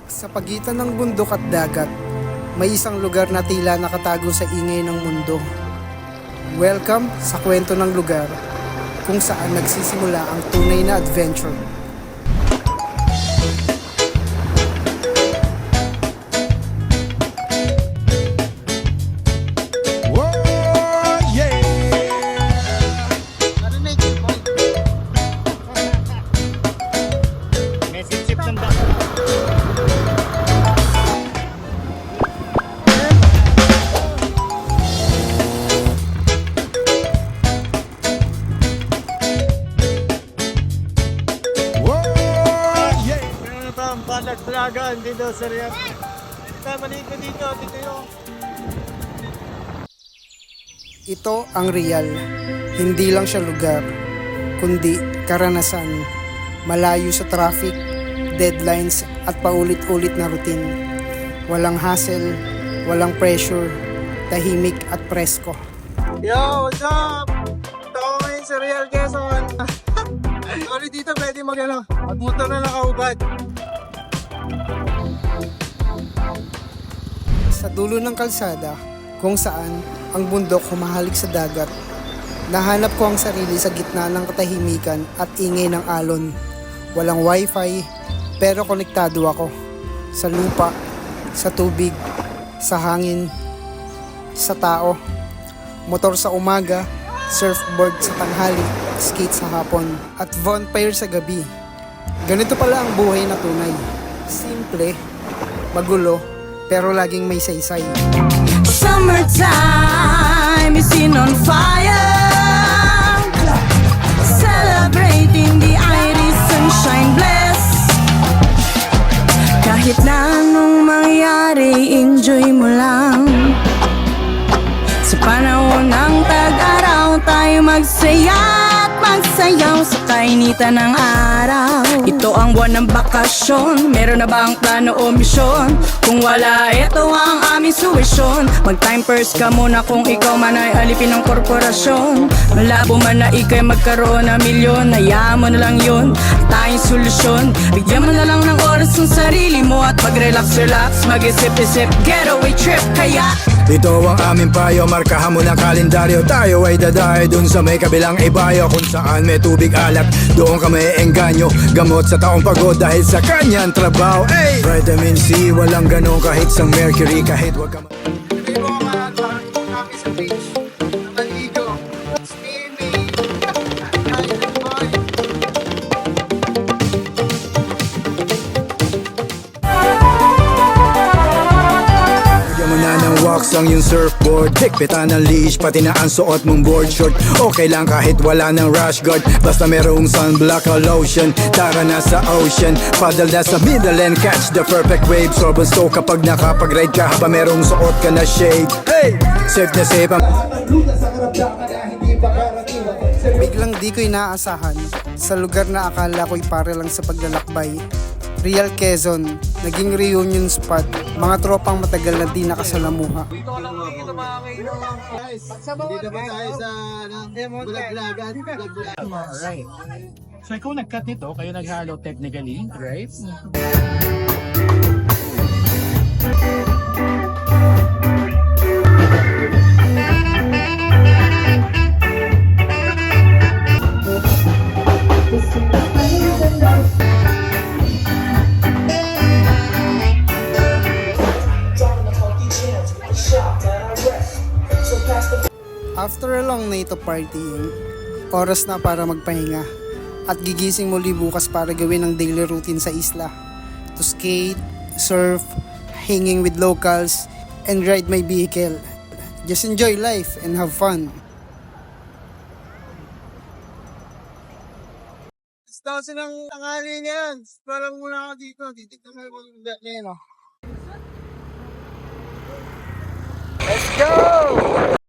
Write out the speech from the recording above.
Sa pagitan ng bundok at dagat, may isang lugar na tila nakatago sa ingay ng mundo. Welcome sa kwento ng lugar kung saan nagsisimula ang tunay na adventure. Dragon dito sa Riyadh. Maliit na dito yun. Ito ang real. Hindi lang siya lugar, kundi karanasan. Malayo sa traffic, deadlines at paulit-ulit na routine. Walang hassle, walang pressure, tahimik at presko. Yo, what's up? Ito ako ngayon sa Real Quezon. Sorry dito, pwede magmotor na nakaubad. Sa dulo ng kalsada, kung saan ang bundok humahalik sa dagat, nahanap ko ang sarili sa gitna ng katahimikan at ingay ng alon. Walang wifi, pero konektado ako. Sa lupa, sa tubig, sa hangin, sa tao. Motor sa umaga, surfboard sa tanghali, skate sa hapon, at bonfire sa gabi. Ganito pala ang buhay na tunay. Simple, magulo, pero laging may saysay. Summertime is in on fire, celebrating the Irish sunshine bliss. Kahit na anong mangyari, enjoy mo lang. Sa panahon ng tag-araw, tayo magsaya at magsayaw sa kainitan ng araw. Ito ang buwan ng bakasyon, meron na bang plano o misyon? Kung wala, ito ang aming suwisyon. Mag-time first ka muna kung ikaw man ay alipin ng korporasyon. Malabo man na ikay magkaroon ng milyon, hayaan mo na lang yun, tayong solusyon. Bigyan mo na lang ng oras ng sarili mo at mag-relax, mag-isip-isip, getaway trip. Kaya ito ang aming payo, markahan mo ng kalendaryo. Tayo ay dadayo dun sa may kabilang ibayo, kung saan may tubig alak, doon ka may engganyo. Gamot sa taong pagod dahil sa kanyang trabaho. Ay! Vitamin C, walang ganun kahit sa mercury. Kahit wag ka Hindi mo kami sa beach. Maligo. Swimming. Island boy. walks ang yung surfboard, higpitan ng leash, pati na ang suot mong board short. Okay lang kahit wala ng rash guard, basta merong sunblock o lotion. Tara na sa ocean, paddle na sa middle and catch the perfect wave. Sorbon stow kapag nakapag-ride ka habang merong suot ka na shade. Hey! Safe na safe ang Biglang di ko inaasahan sa lugar na akala ko'y para lang sa paglalakbay. Real Quezon, naging reunion spot, mga tropang matagal na di nakasalamuha. Dito lang dito mga kaibigan. Guys, dito ba tayo sa Bulaglagan? Alright. So ikaw nag-cut nito, kayo naghalo technically, right? After a long night of partying, oras na para magpahinga at gigising muli bukas para gawin ang daily routine sa isla. To skate, surf, hanging with locals, and ride my vehicle. Just enjoy life and have fun. Gusto ko silang tangali niyan. Parang muna ako dito. Titignan mo yung